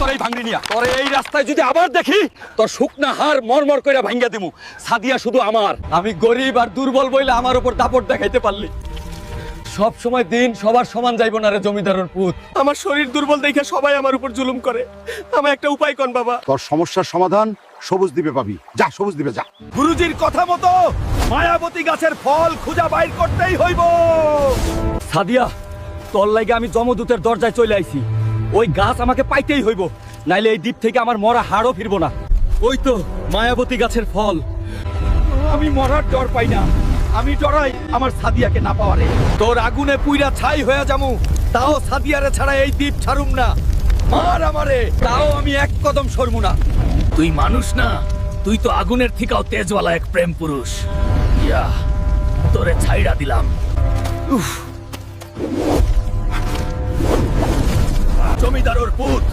তোর এই ভাঙড়ি নিয়া তোর এই রাস্তায় যদি আবার দেখি তোর শুকনা হার মরমর কইরা ভাঙ্গা দিমু। সাদিয়া শুধু আমার, আমি গরিব আর দুর্বল বইলে আমার উপর দাপট দেখাইতে পারলি। সব সময় দিন সবার সমান যাইব না রে জমিদারের পুত। আমার শরীর দুর্বল দেখে সবাই আমার উপর জুলুম করে। আমার একটা উপায় কোন বাবা? তোর সমস্যার সমাধান সবুজ দ্বীপে পাবি। যা সবুজ দ্বীপে যা। গুরুজির কথা মতো মায়াবতী গাছের ফল খুঁজা বাইর করতেই হইব। সাদিয়া, তোর লাগে আমি যমদূতের দরজায় চলে আইছি। ওই গাছ আমাকে পাইতেই হইব, নাইলে এই দ্বীপ থেকে আমার মরা হাড়ও ফিরবো না। ওই তো মায়াবতী গাছের ফল। আমি মরার ডর পাই না, আমি ডরাই আমার সাদিয়াকে না পাওয়ারে। তোর আগুনে পুইরা ছাই হয়ে যামু, তাও সাদিয়ারে ছাড়া এই দ্বীপ ছাড়ুম না। মার আমারে, তাও আমি এক কদম সরমু না। তুই মানুষ না, তুই তো আগুনের থেকেও তেজওয়ালা এক প্রেম পুরুষ। ইয়া, তোরে ছাইড়া দিলাম। জমিদারর পুত,